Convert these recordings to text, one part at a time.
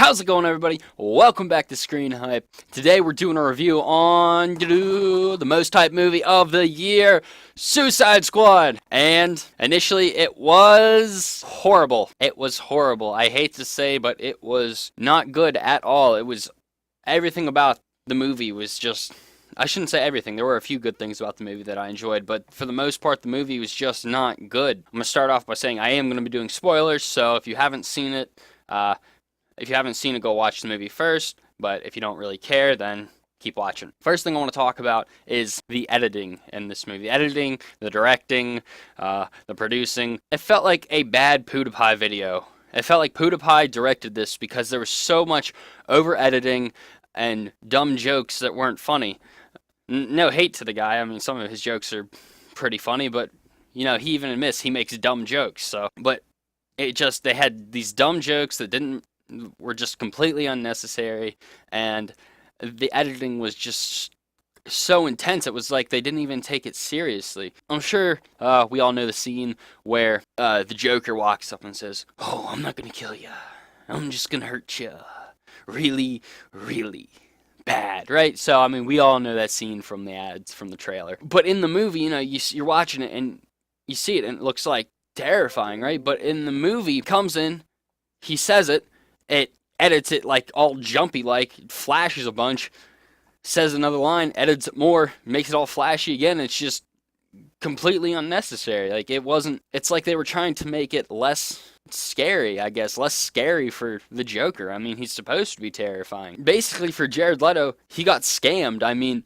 How's it going, everybody? Welcome back to Screen Hype. Today we're doing a review on the most hyped movie of the year, Suicide Squad. And initially it was horrible. It was horrible. I hate to say, but it was not good at all. It was everything about the movie was just, I shouldn't say everything. There were a few good things about the movie that I enjoyed, but for the most part, the movie was just not good. I'm going to start off by saying I am going to be doing spoilers, so if you haven't seen it, go watch the movie first, but if you don't really care, then keep watching. First thing I want to talk about is the editing in this movie. The editing, the directing, the producing. It felt like a bad Pewdiepie video. It felt like Pewdiepie directed this because there was so much over-editing and dumb jokes that weren't funny. No hate to the guy. I mean, some of his jokes are pretty funny, but, you know, he even admits he makes dumb jokes, so. But they had these dumb jokes that were just completely unnecessary, and the editing was just so intense. It was like they didn't even take it seriously. I'm sure we all know the scene where the Joker walks up and says, "Oh, I'm not gonna kill you. I'm just gonna hurt you. Really, really bad," right? So, I mean, we all know that scene from the ads, from the trailer. But in the movie, you know, you're watching it and you see it and it looks like terrifying, right? But in the movie, he comes in, he says it, it edits it like all jumpy, like flashes a bunch, says another line, edits it more, makes it all flashy again. It's just completely unnecessary. Like, it's like they were trying to make it less scary, I guess, less scary for the Joker. I mean, he's supposed to be terrifying. Basically, for Jared Leto, he got scammed. I mean,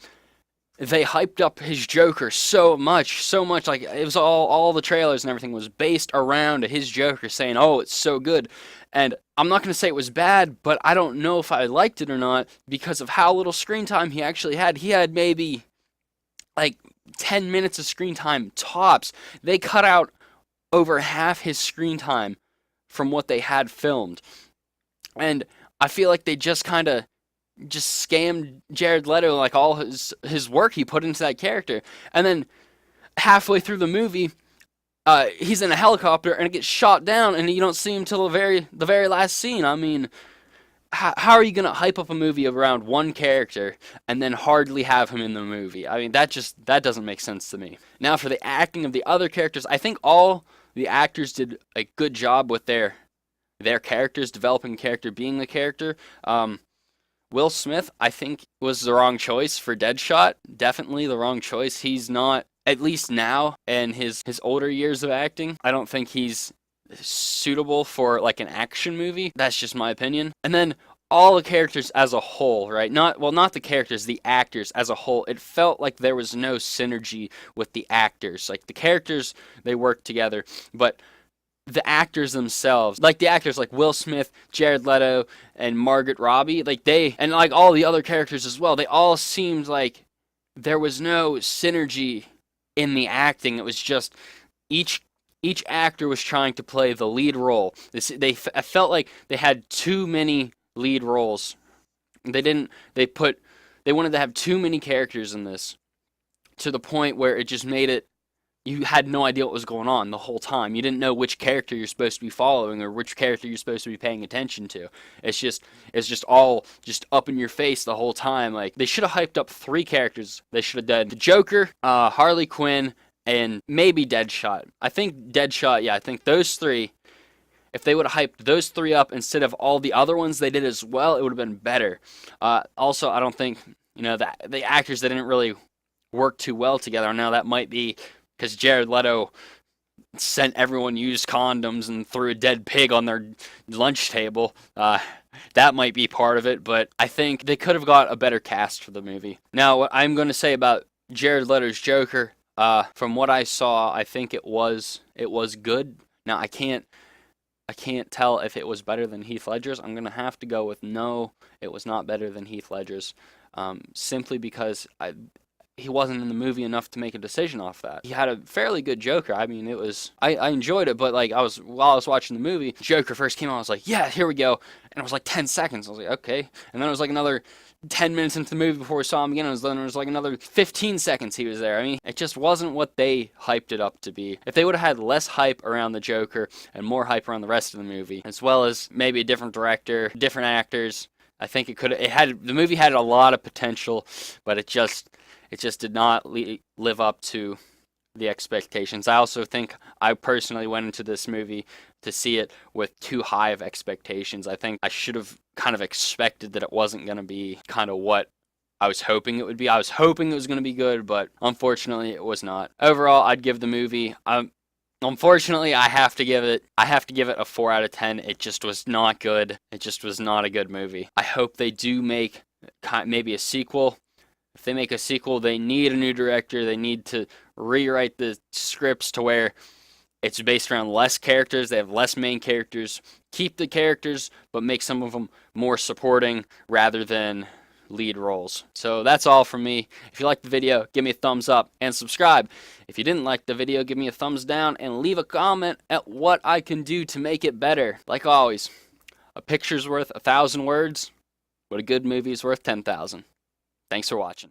they hyped up his Joker so much, like, it was all the trailers and everything was based around his Joker saying, "Oh, it's so good." And I'm not going to say it was bad, but I don't know if I liked it or not because of how little screen time he actually had. He had maybe like 10 minutes of screen time tops. They cut out over half his screen time from what they had filmed. And I feel like they just kind of scammed Jared Leto, like all his work he put into that character. And then halfway through the movie, he's in a helicopter and it gets shot down, and you don't see him till the very last scene. I mean, how are you gonna hype up a movie around one character and then hardly have him in the movie? I mean, that doesn't make sense to me. Now, for the acting of the other characters, I think all the actors did a good job with their characters, developing character, being the character. Will Smith, I think, was the wrong choice for Deadshot. Definitely the wrong choice. He's not, at least now in his older years of acting, I don't think he's suitable for like an action movie. That's just my opinion. And then all the characters as a whole, right? Not the characters, the actors as a whole. It felt like there was no synergy with the actors. Like, the characters, they worked together, but the actors themselves, like the actors like Will Smith, Jared Leto, and Margot Robbie, and like all the other characters as well, they all seemed like there was no synergy in the acting. It was just each actor was trying to play the lead role. I felt like they had too many lead roles. They wanted to have too many characters in this, to the point where it just made it, you had no idea what was going on the whole time. You didn't know which character you're supposed to be following or which character you're supposed to be paying attention to. It's just all just up in your face the whole time. Like, they should have hyped up 3 characters. They should have done the Joker, Harley Quinn, and maybe Deadshot. I think Deadshot, yeah, I think those 3, if they would have hyped those 3 up instead of all the other ones they did as well, it would have been better. Also, I don't think, you know, that the actors, they didn't really work too well together. Now, that might be because Jared Leto sent everyone used condoms and threw a dead pig on their lunch table. That might be part of it, but I think they could have got a better cast for the movie. Now, what I'm going to say about Jared Leto's Joker, from what I saw, I think it was good. Now, I can't tell if it was better than Heath Ledger's. I'm going to have to go with no, it was not better than Heath Ledger's, simply because he wasn't in the movie enough to make a decision off that. He had a fairly good Joker. I mean, it was I enjoyed it, but like while I was watching the movie, Joker first came out, I was like, yeah, here we go, and it was like 10 seconds. I was like, okay, and then it was like another 10 minutes into the movie before we saw him again, and then it was like another 15 seconds he was there. I mean, it just wasn't what they hyped it up to be. If they would have had less hype around the Joker and more hype around the rest of the movie, as well as maybe a different director, different actors, I think the movie had a lot of potential, but it just did not live up to the expectations. I also think I personally went into this movie to see it with too high of expectations. I think I should have kind of expected that it wasn't going to be kind of what I was hoping it would be. I was hoping it was going to be good, but unfortunately it was not. Overall, I'd give the movie, unfortunately, I have to give it a 4 out of 10. It just was not good. It just was not a good movie. I hope they do make maybe a sequel. If they make a sequel, they need a new director. They need to rewrite the scripts to where it's based around less characters. They have less main characters. Keep the characters, but make some of them more supporting rather than lead roles. So that's all from me. If you liked the video, give me a thumbs up and subscribe. If you didn't like the video, give me a thumbs down and leave a comment at what I can do to make it better. Like always, a picture's worth 1,000 words, but a good movie's worth 10,000. Thanks for watching.